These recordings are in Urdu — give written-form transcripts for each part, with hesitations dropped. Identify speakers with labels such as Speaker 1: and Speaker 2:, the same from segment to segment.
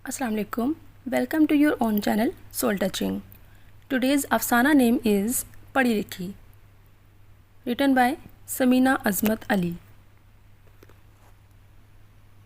Speaker 1: Assalamu alaikum. Welcome to your own channel Soul Touching. Today's Afsana name is Padi Likhi, written by Samina Azmat Ali.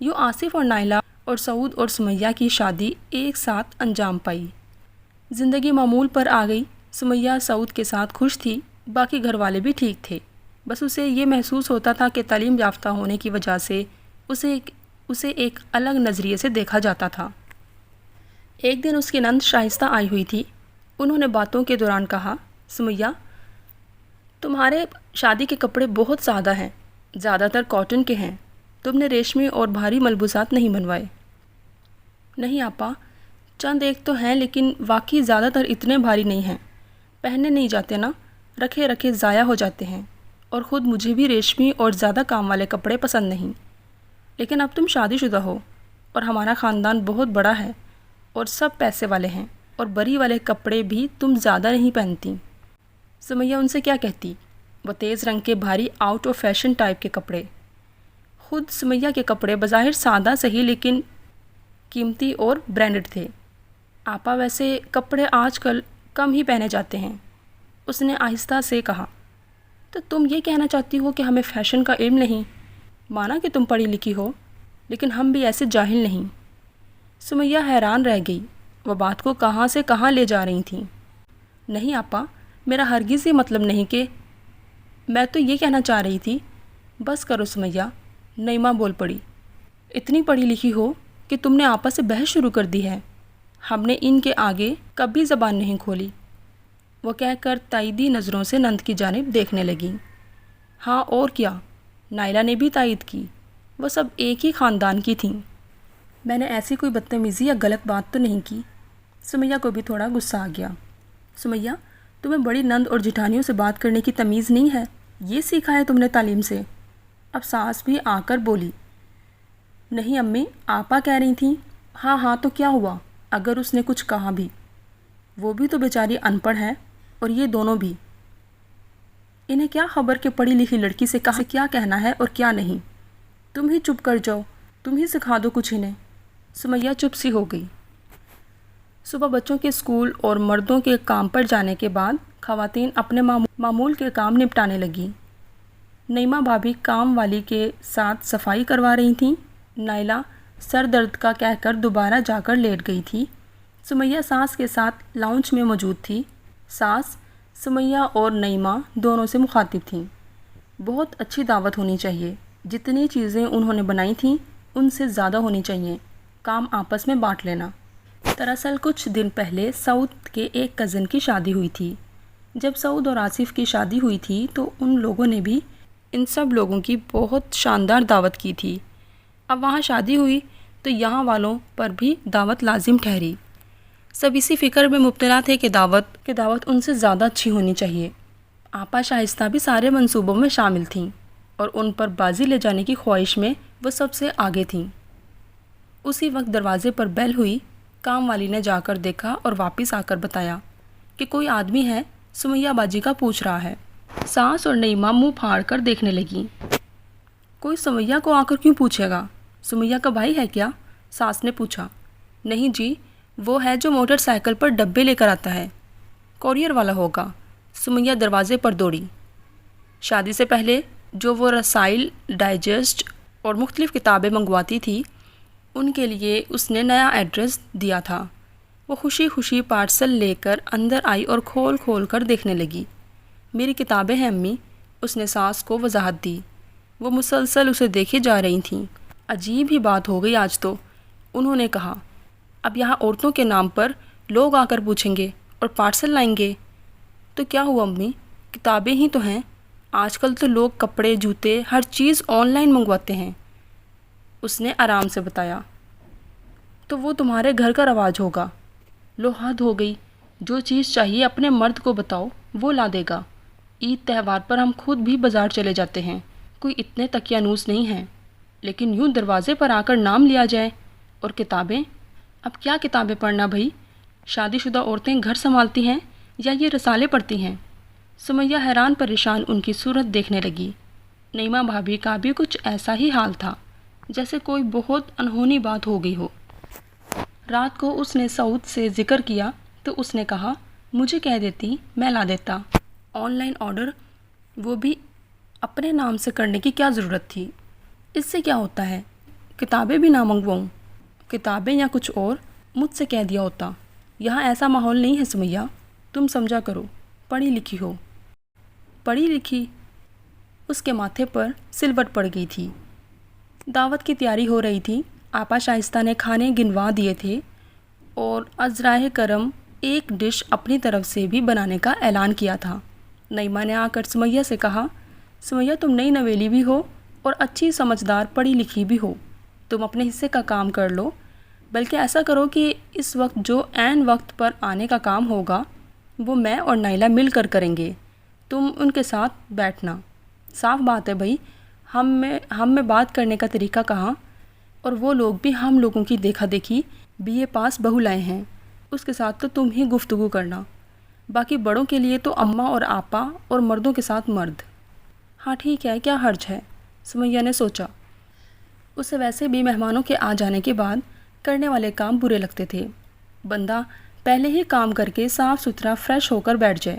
Speaker 1: یوں آصف اور نائلہ اور سعود اور سمیہ کی شادی ایک ساتھ انجام پائی۔ زندگی معمول پر آ گئی۔ سمیہ سعود کے ساتھ خوش تھی، باقی گھر والے بھی ٹھیک تھے، بس اسے یہ محسوس ہوتا تھا کہ تعلیم یافتہ ہونے کی وجہ سے اسے ایک الگ نظریے سے دیکھا جاتا تھا۔ ایک دن اس کی نند شائستہ آئی ہوئی تھی۔ انہوں نے باتوں کے دوران کہا، سمیہ، تمہارے شادی کے کپڑے بہت سادہ ہیں، زیادہ تر کاٹن کے ہیں، تم نے ریشمی اور بھاری ملبوسات نہیں بنوائے۔ نہیں آپا، چند ایک تو ہیں، لیکن واقعی زیادہ تر اتنے بھاری نہیں ہیں، پہننے نہیں جاتے نا، رکھے رکھے ضائع ہو جاتے ہیں، اور خود مجھے بھی ریشمی اور زیادہ کام والے کپڑے پسند نہیں۔ لیکن اب تم شادی شدہ ہو اور ہمارا خاندان بہت بڑا ہے اور سب پیسے والے ہیں، اور بری والے کپڑے بھی تم زیادہ نہیں پہنتی۔ سمیہ ان سے کیا کہتی؟ وہ تیز رنگ کے بھاری آؤٹ آف فیشن ٹائپ کے کپڑے۔ خود سمیہ کے کپڑے بظاہر سادہ صحیح لیکن قیمتی اور برانڈڈ تھے۔ آپا، ویسے کپڑے آج کل کم ہی پہنے جاتے ہیں، اس نے آہستہ سے کہا۔ تو تم یہ کہنا چاہتی ہو کہ ہمیں فیشن کا علم نہیں؟ مانا کہ تم پڑھی لکھی ہو، لیکن ہم بھی ایسے جاہل نہیں۔ سمیہ حیران رہ گئی، وہ بات کو کہاں سے کہاں لے جا رہی تھیں۔ نہیں آپا، میرا ہرگز یہ مطلب نہیں کہ، میں تو یہ کہنا چاہ رہی تھی۔ بس کرو سمیہ، نعیمہ بول پڑی۔ اتنی پڑھی لکھی ہو کہ تم نے آپا سے بحث شروع کر دی ہے، ہم نے ان کے آگے کبھی زبان نہیں کھولی۔ وہ کہہ کر تائیدی نظروں سے نند کی جانب دیکھنے لگیں۔ ہاں اور کیا، نائلہ نے بھی تائید کی، وہ سب ایک ہی خاندان کی تھیں۔ میں نے ایسی کوئی بدتمیزی یا غلط بات تو نہیں کی۔ سمیہ کو بھی تھوڑا غصہ آ گیا۔ سمیہ، تمہیں بڑی نند اور جٹھانیوں سے بات کرنے کی تمیز نہیں ہے؟ یہ سیکھا ہے تم نے تعلیم سے؟ اب ساس بھی آ کر بولی۔ نہیں امی، آپا کہہ رہی تھیں۔ ہاں ہاں تو کیا ہوا اگر اس نے کچھ کہا بھی؟ وہ بھی تو بیچاری ان پڑھ ہے، اور یہ دونوں بھی۔ انہیں کیا خبر کہ پڑھی لکھی لڑکی سے کیا کہنا ہے اور کیا نہیں؟ تم ہی چپ کر جاؤ، تم ہی سکھا دو کچھ انہیں۔ سمیہ چپ سی ہو گئی۔ صبح بچوں کے اسکول اور مردوں کے کام پر جانے کے بعد خواتین اپنے معمول کے کام نپٹانے لگیں۔ نعیمہ بھابھی کام والی کے ساتھ صفائی کروا رہی تھیں۔ نائلہ سر درد کا کہہ کر دوبارہ جا کر لیٹ گئی تھی۔ سمیہ ساس کے ساتھ لاؤنج میں موجود تھی۔ ساس سمیہ اور نعیمہ دونوں سے مخاطب تھیں۔ بہت اچھی دعوت ہونی چاہیے، جتنی چیزیں انہوں نے بنائی تھیں ان سے زیادہ ہونی چاہیے، کام آپس میں بانٹ لینا۔ دراصل کچھ دن پہلے سعود کے ایک کزن کی شادی ہوئی تھی۔ جب سعود اور آصف کی شادی ہوئی تھی تو ان لوگوں نے بھی ان سب لوگوں کی بہت شاندار دعوت کی تھی۔ اب وہاں شادی ہوئی تو یہاں والوں پر بھی دعوت لازم ٹھہری۔ سب اسی فکر میں مبتلا تھے کہ دعوت ان سے زیادہ اچھی ہونی چاہیے۔ آپا شائستہ بھی سارے منصوبوں میں شامل تھیں اور ان پر بازی لے جانے کی خواہش میں وہ سب سے آگے تھیں۔ اسی وقت دروازے پر بیل ہوئی۔ کام والی نے جا کر دیکھا اور واپس آ کر بتایا کہ کوئی آدمی ہے، سمیہ باجی کا پوچھ رہا ہے۔ ساس اور نعیمہ منہ پھاڑ کر دیکھنے لگیں۔ کوئی سمیہ کو آ کر کیوں پوچھے گا؟ سمیہ کا بھائی ہے کیا؟ ساس نے پوچھا۔ نہیں جی، وہ ہے جو موٹر سائیکل پر ڈبے لے کر آتا ہے، کوریئر والا ہوگا۔ سمیہ دروازے پر دوڑی۔ شادی سے پہلے جو وہ رسائل، ڈائجسٹ اور مختلف کتابیں منگواتی تھی، ان کے لیے اس نے نیا ایڈریس دیا تھا۔ وہ خوشی خوشی پارسل لے کر اندر آئی اور کھول کھول کر دیکھنے لگی۔ میری کتابیں ہیں امی، اس نے ساس کو وضاحت دی۔ وہ مسلسل اسے دیکھے جا رہی تھیں۔ عجیب ہی بات ہو گئی آج تو، انہوں نے کہا۔ اب یہاں عورتوں کے نام پر لوگ آ کر پوچھیں گے اور پارسل لائیں گے تو کیا ہوا امی؟ کتابیں ہی تو ہیں، آج کل تو لوگ کپڑے، جوتے، ہر چیز آن لائن منگواتے ہیں، اس نے آرام سے بتایا۔ تو وہ تمہارے گھر کا رواج ہوگا۔ لو حد ہو گئی، جو چیز چاہیے اپنے مرد کو بتاؤ، وہ لا دے گا۔ عید تہوار پر ہم خود بھی بازار چلے جاتے ہیں، کوئی اتنے تکیانوس نہیں ہیں، لیکن یوں دروازے پر آ کر نام لیا جائے۔ اور کتابیں؟ اب کیا کتابیں پڑھنا بھائی؟ شادی شدہ عورتیں گھر سنبھالتی ہیں یا یہ رسالے پڑھتی ہیں؟ سمیہ حیران پریشان ان کی صورت دیکھنے لگی۔ نعیمہ بھابھی کا بھی کچھ ایسا ہی حال تھا، جیسے کوئی بہت انہونی بات ہو گئی ہو۔ رات کو اس نے سعود سے ذکر کیا تو اس نے کہا، مجھے کہہ دیتی، میں لا دیتا۔ آن لائن آرڈر، وہ بھی اپنے نام سے کرنے کی کیا ضرورت تھی؟ اس سے کیا ہوتا ہے؟ کتابیں بھی نہ منگواؤں؟ کتابیں یا کچھ اور مجھ سے کہہ دیا ہوتا۔ یہاں ایسا ماحول نہیں ہے سمیہ، تم سمجھا کرو، پڑھی لکھی ہو۔ پڑھی لکھی؟ اس کے ماتھے پر سلوٹ پڑ گئی تھی۔ دعوت کی تیاری ہو رہی تھی۔ آپا شائستہ نے کھانے گنوا دیے تھے اور عذرائے کرم ایک ڈش اپنی طرف سے بھی بنانے کا اعلان کیا تھا۔ نعیمہ نے آ کر سمیہ سے کہا، سمیہ تم نئی نویلی بھی ہو اور اچھی سمجھدار پڑھی لکھی بھی ہو، تم اپنے حصے کا کام کر لو، بلکہ ایسا کرو کہ اس وقت جو عین وقت پر آنے کا کام ہوگا وہ میں اور نائلہ مل کر کریں گے، تم ان کے ساتھ بیٹھنا۔ صاف بات ہے بھائی، ہم میں بات کرنے کا طریقہ کہاں، اور وہ لوگ بھی ہم لوگوں کی دیکھا دیکھی BA پاس بہو لائے ہیں، اس کے ساتھ تو تم ہی گفتگو کرنا، باقی بڑوں کے لیے تو اماں اور آپا اور مردوں کے ساتھ مرد۔ ہاں ٹھیک ہے، کیا حرج ہے، سمیہ نے سوچا۔ اسے ویسے بھی مہمانوں کے آ جانے کے بعد کرنے والے کام برے لگتے تھے۔ بندہ پہلے ہی کام کر کے صاف ستھرا فریش ہو کر بیٹھ جائے۔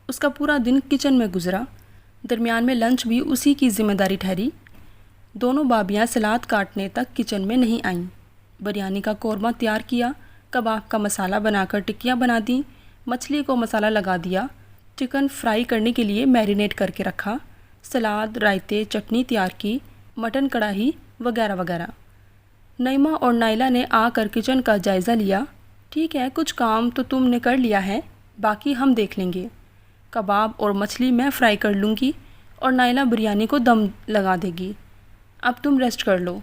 Speaker 1: اس کا پورا دن کچن میں گزرا، درمیان میں لنچ بھی اسی کی ذمہ داری ٹھہری۔ دونوں بابیاں سلاد کاٹنے تک کچن میں نہیں آئیں۔ بریانی کا قورمہ تیار کیا، کباب کا مسالہ بنا کر ٹکیاں بنا دیں، مچھلی کو مسالہ لگا دیا، چکن فرائی کرنے کے لیے میرینیٹ کر کے رکھا، سلاد، رائتے، چٹنی تیار کی، مٹن کڑھائی وغیرہ وغیرہ۔ نعیمہ اور نائلہ نے آ کر کچن کا جائزہ لیا۔ ٹھیک ہے، کچھ کام تو تم نے کر لیا ہے، باقی ہم دیکھ لیں گے۔ کباب اور مچھلی میں فرائی کر لوں گی اور نائلہ بریانی کو دم لگا دے گی۔ اب تم ریسٹ کر لو۔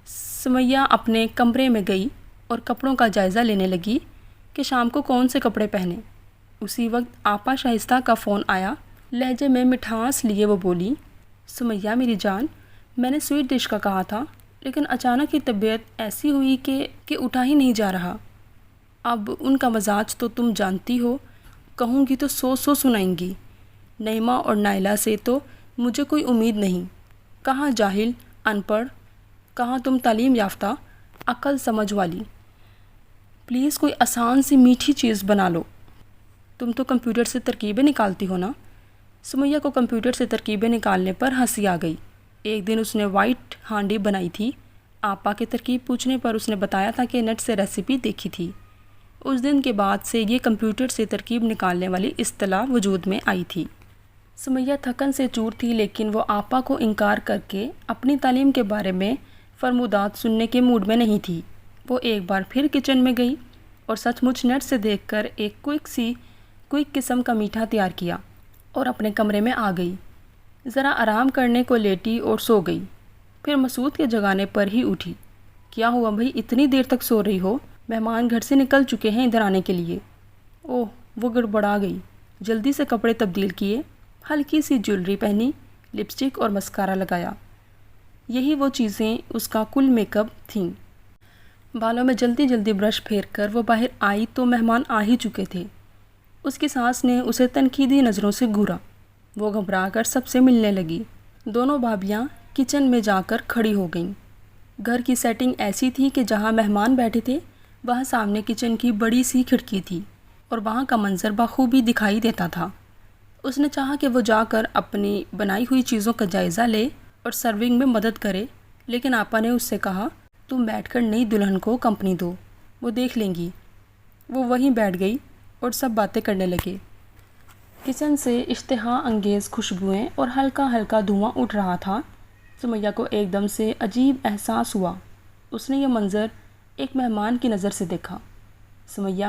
Speaker 1: سمیہ اپنے کمرے میں گئی اور کپڑوں کا جائزہ لینے لگی کہ شام کو کون سے کپڑے پہنے۔ اسی وقت آپا شائستہ کا فون آیا۔ لہجے میں مٹھاس لیے وہ بولی، سمیہ میری جان، میں نے سویٹ ڈش کا کہا تھا، لیکن اچانک کی طبیعت ایسی ہوئی کہ اٹھا ہی نہیں جا رہا۔ اب ان کا مزاج تو تم جانتی ہو، کہوں گی تو سو سنائیں گی۔ نعیمہ اور نائلہ سے تو مجھے کوئی امید نہیں، کہاں جاہل ان پڑھ، کہاں تم تعلیم یافتہ عقل سمجھ والی۔ پلیز کوئی آسان سی میٹھی چیز بنا لو۔ تم تو کمپیوٹر سے ترکیبیں نکالتی ہو نا؟ سمیہ کو کمپیوٹر سے ترکیبیں نکالنے پر ہنسی آ گئی۔ ایک دن اس نے وائٹ ہانڈی بنائی تھی۔ آپا کی ترکیب پوچھنے پر اس نے بتایا تھا کہ نیٹ سے ریسیپی دیکھی تھی۔ اس دن کے بعد سے یہ کمپیوٹر سے ترکیب نکالنے والی اصطلاح وجود میں آئی تھی۔ سمیہ تھکن سے چور تھی، لیکن وہ آپا کو انکار کر کے اپنی تعلیم کے بارے میں فرمودات سننے کے موڈ میں نہیں تھی۔ وہ ایک بار پھر کچن میں گئی اور سچ مچ نیٹ سے دیکھ کر ایک کوئک قسم کا میٹھا تیار کیا اور اپنے کمرے میں آ گئی۔ ذرا آرام کرنے کو لیٹی اور سو گئی، پھر مسعود کے جگانے پر ہی اٹھی۔ کیا ہوا بھائی، اتنی دیر تک سو رہی ہو؟ مہمان گھر سے نکل چکے ہیں ادھر آنے کے لیے۔ اوہ، وہ گڑبڑا گئی۔ جلدی سے کپڑے تبدیل کیے، ہلکی سی جیولری پہنی، لپسٹک اور مسکارا لگایا۔ یہی وہ چیزیں اس کا کل میک اپ تھیں۔ بالوں میں جلدی جلدی برش پھیر کر وہ باہر آئی تو مہمان آ ہی چکے تھے۔ اس کی ساس نے اسے تنقیدی نظروں سے گھورا۔ وہ گھبرا کر سب سے ملنے لگی۔ دونوں بھابیاں کچن میں جا کر کھڑی ہو گئیں۔ گھر کی سیٹنگ ایسی تھی کہ جہاں مہمان بیٹھے تھے وہاں سامنے کچن کی بڑی سی کھڑکی تھی اور وہاں کا منظر بخوبی دکھائی دیتا تھا۔ اس نے چاہا کہ وہ جا کر اپنی بنائی ہوئی چیزوں کا جائزہ لے اور سرونگ میں مدد کرے، لیکن آپا نے اس سے کہا، تم بیٹھ کر نئی دلہن کو کمپنی دو، وہ دیکھ لیں گی۔ وہ وہیں بیٹھ گئی اور سب باتیں کرنے لگے۔ کچن سے اشتہا انگیز خوشبوئیں اور ہلکا ہلکا دھواں اٹھ رہا تھا۔ سمیہ کو ایک دم سے عجیب احساس ہوا۔ اس نے یہ منظر ایک مہمان کی نظر سے دیکھا۔ سمیہ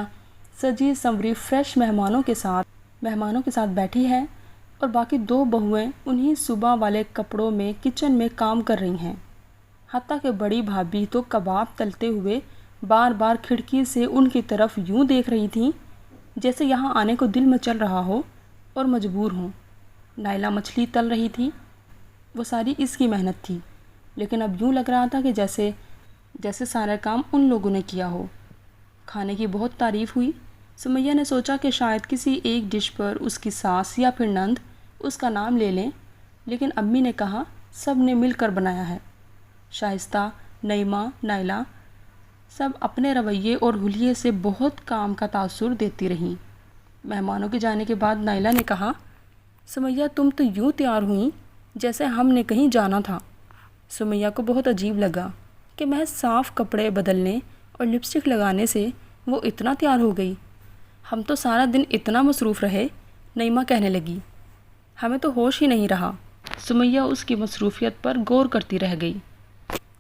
Speaker 1: سجی سنوری فریش مہمانوں کے ساتھ بیٹھی ہے اور باقی دو بہویں انہی صبح والے کپڑوں میں کچن میں کام کر رہی ہیں۔ حتیٰ کہ بڑی بھابھی تو کباب تلتے ہوئے بار بار کھڑکی سے ان کی طرف یوں دیکھ رہی تھیں جیسے یہاں آنے کو دل میں چل رہا ہو اور مجبور ہوں۔ نائلہ مچھلی تل رہی تھی، وہ ساری اس کی محنت تھی، لیکن اب یوں لگ رہا تھا کہ جیسے سارا کام ان لوگوں نے کیا ہو۔ کھانے کی بہت تعریف ہوئی۔ سمیہ نے سوچا کہ شاید کسی ایک ڈش پر اس کی ساس یا پھر نند اس کا نام لے لیں، لیکن امی نے کہا سب نے مل کر بنایا ہے۔ شائستہ، نعیمہ، نائلہ سب اپنے رویے اور حلیے سے بہت کام کا تاثر دیتی رہیں۔ مہمانوں کے جانے کے بعد نائلہ نے کہا، سمیہ تم تو یوں تیار ہوئیں جیسے ہم نے کہیں جانا تھا۔ سمیہ کو بہت عجیب لگا۔ کہ محض صاف کپڑے بدلنے اور لپسٹک لگانے سے وہ اتنا تیار ہو گئی؟ ہم تو سارا دن اتنا مصروف رہے، نعیمہ کہنے لگی۔ ہمیں تو ہوش ہی نہیں رہا۔ سمیہ اس کی مصروفیت پر غور کرتی رہ گئی۔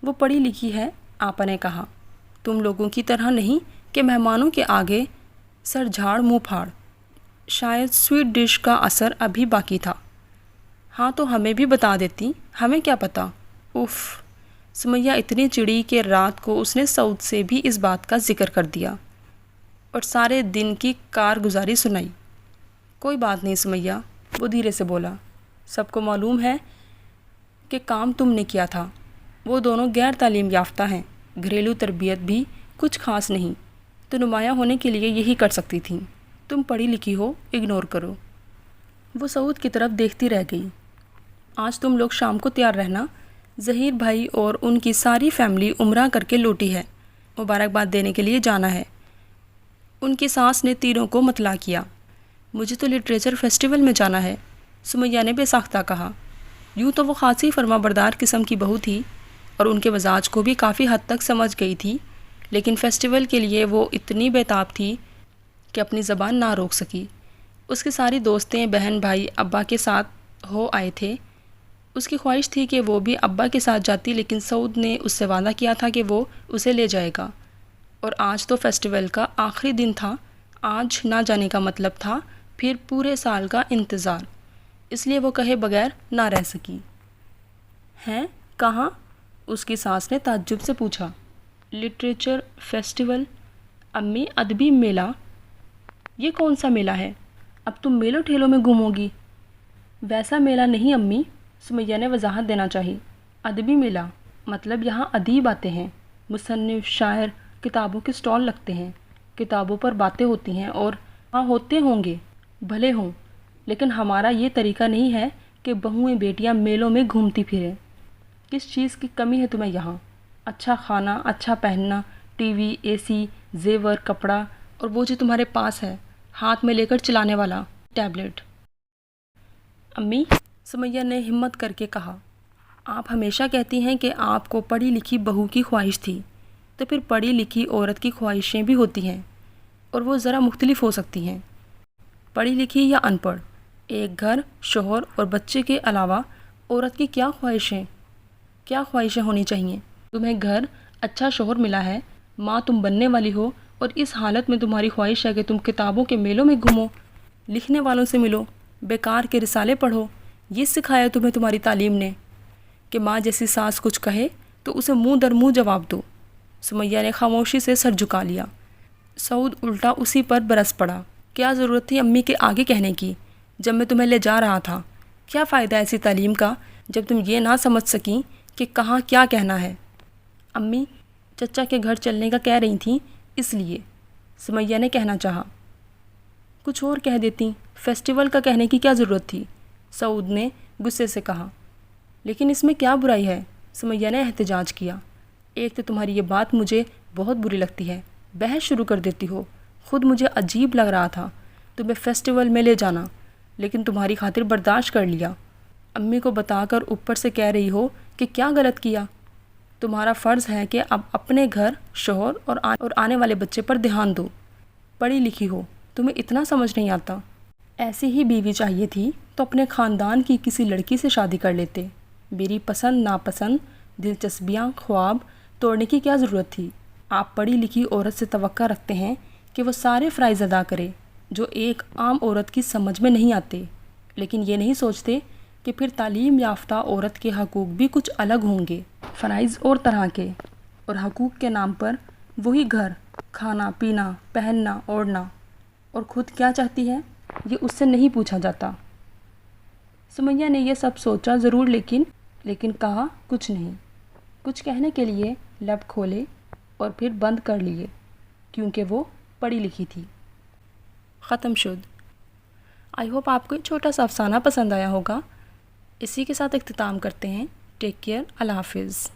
Speaker 1: وہ پڑھی لکھی ہے، آپا نے کہا، تم لوگوں کی طرح نہیں کہ مہمانوں کے آگے سر جھاڑ منہ پھاڑ۔ شاید سویٹ ڈش کا اثر ابھی باقی تھا۔ ہاں تو ہمیں بھی بتا دیتی، ہمیں کیا پتہ۔ اف، سمیہ اتنی چڑی کہ رات کو اس نے سعود سے بھی اس بات کا ذکر کر دیا اور سارے دن کی کارگزاری سنائی۔ کوئی بات نہیں سمیہ، وہ دھیرے سے بولا، سب کو معلوم ہے کہ کام تم نے کیا تھا۔ وہ دونوں غیر تعلیم یافتہ ہیں، گھریلو تربیت بھی کچھ خاص نہیں، تو نمایاں ہونے کے لیے یہی کر سکتی تھیں۔ تم پڑھی لکھی ہو، اگنور کرو۔ وہ سعود کی طرف دیکھتی رہ گئی۔ آج تم لوگ شام کو تیار رہنا، ظہیر بھائی اور ان کی ساری فیملی عمرہ کر کے لوٹی ہے، مبارکباد دینے کے لیے جانا ہے۔ ان کی ساس نے تینوں کو مطلع کیا۔ مجھے تو لٹریچر فیسٹیول میں جانا ہے، سمیہ نے بے ساختہ کہا۔ یوں تو وہ خاصی فرما بردار قسم کی بہو تھی اور ان کے مزاج کو بھی کافی حد تک سمجھ گئی تھی، لیکن فیسٹیول کے لیے وہ اتنی بے تاب تھی کہ اپنی زبان نہ روک سکی۔ اس کی ساری دوستیں، بہن بھائی ابا کے ساتھ ہو آئے تھے۔ اس کی خواہش تھی کہ وہ بھی ابا کے ساتھ جاتی، لیکن سعود نے اس سے وعدہ کیا تھا کہ وہ اسے لے جائے گا، اور آج تو فیسٹیول کا آخری دن تھا۔ آج نہ جانے کا مطلب تھا پھر پورے سال کا انتظار، اس لیے وہ کہے بغیر نہ رہ سکی۔ ہیں کہاں؟ اس کی ساس نے تعجب سے پوچھا۔ لٹریچر فیسٹیول امی، ادبی میلہ؟ یہ کون سا میلہ ہے؟ اب تم میلوں ٹھیلوں میں گھومو گی؟ ویسا میلہ نہیں امی، سمیہ نے وضاحت دینا چاہی۔ ادبی میلہ مطلب یہاں ادیب آتے ہیں، مصنف، شاعر، کتابوں کے سٹال لگتے ہیں، کتابوں پر باتیں ہوتی ہیں، اور ہاں ہوتے ہوں گے، بھلے ہوں، لیکن ہمارا یہ طریقہ نہیں ہے کہ بہوئیں بیٹیاں میلوں میں گھومتی پھریں۔ کس چیز کی کمی ہے تمہیں یہاں؟ اچھا کھانا، اچھا پہننا، ٹی وی، اے سی، زیور، کپڑا، اور وہ جو تمہارے پاس ہے ہاتھ میں لے کر چلانے والا ٹیبلٹ۔ امی، سمیہ نے ہمت کر کے کہا، آپ ہمیشہ کہتی ہیں کہ آپ کو پڑھی لکھی بہو کی خواہش تھی، تو پھر پڑھی لکھی عورت کی خواہشیں بھی ہوتی ہیں، اور وہ ذرا مختلف ہو سکتی ہیں۔ پڑھی لکھی یا ان پڑھ، ایک گھر، شوہر اور بچے کے علاوہ عورت کی کیا خواہشیں ہونی چاہیے؟ تمہیں گھر، اچھا شوہر ملا ہے، ماں تم بننے والی ہو، اور اس حالت میں تمہاری خواہش ہے کہ تم کتابوں کے میلوں میں گھومو، لکھنے والوں سے ملو، بیکار کے رسالے پڑھو۔ یہ سکھایا تمہیں تمہاری تعلیم نے کہ ماں جیسی ساس کچھ کہے تو اسے منہ در منہ جواب دو؟ سمیہ نے خاموشی سے سر جھکا لیا۔ سعود الٹا اسی پر برس پڑا۔ کیا ضرورت تھی امی کے آگے کہنے کی جب میں تمہیں لے جا رہا تھا؟ کیا فائدہ ایسی تعلیم کا جب تم یہ نہ سمجھ سکیں کہ کہاں کیا کہنا ہے؟ امی، چچا کے گھر چلنے کا کہہ رہی تھیں، اس لیے، سمیہ نے کہنا چاہا۔ کچھ اور کہہ دیتی، فیسٹیول کا کہنے کی کیا ضرورت تھی؟ سعود نے غصے سے کہا۔ لیکن اس میں کیا برائی ہے؟ سمیہ نے احتجاج کیا۔ ایک تو تمہاری یہ بات مجھے بہت بری لگتی ہے، بحث شروع کر دیتی ہو۔ خود مجھے عجیب لگ رہا تھا تمہیں فیسٹیول میں لے جانا، لیکن تمہاری خاطر برداشت کر لیا۔ امی کو بتا کر اوپر سے کہہ رہی ہو کہ کیا غلط کیا؟ تمہارا فرض ہے کہ اب اپنے گھر، شوہر اور آنے والے بچے پر دھیان دو۔ پڑھی لکھی ہو، تمہیں اتنا سمجھ نہیں آتا؟ ایسی ہی بیوی چاہیے تھی تو اپنے خاندان کی کسی لڑکی سے شادی کر لیتے۔ میری پسند ناپسند، دلچسپیاں، خواب توڑنے کی کیا ضرورت تھی؟ آپ پڑھی لکھی عورت سے توقع رکھتے ہیں کہ وہ سارے فرائض ادا کرے جو ایک عام عورت کی سمجھ میں نہیں آتے، لیکن یہ نہیں سوچتے کہ پھر تعلیم یافتہ عورت کے حقوق بھی کچھ الگ ہوں گے، فرائض اور طرح کے، اور حقوق کے نام پر وہی گھر، کھانا پینا، پہننا اوڑھنا، اور خود کیا چاہتی ہے یہ اس سے نہیں پوچھا جاتا۔ سمیہ نے یہ سب سوچا ضرور، لیکن کہا کچھ نہیں۔ کچھ کہنے کے لیے لب کھولے اور پھر بند کر لیے، کیونکہ وہ پڑھی لکھی تھی۔ ختم شد۔ آئی ہوپ آپ کو یہ چھوٹا سا افسانہ پسند آیا ہوگا۔ اسی کے ساتھ اختتام کرتے ہیں۔ ٹیک کیئر، اللہ حافظ۔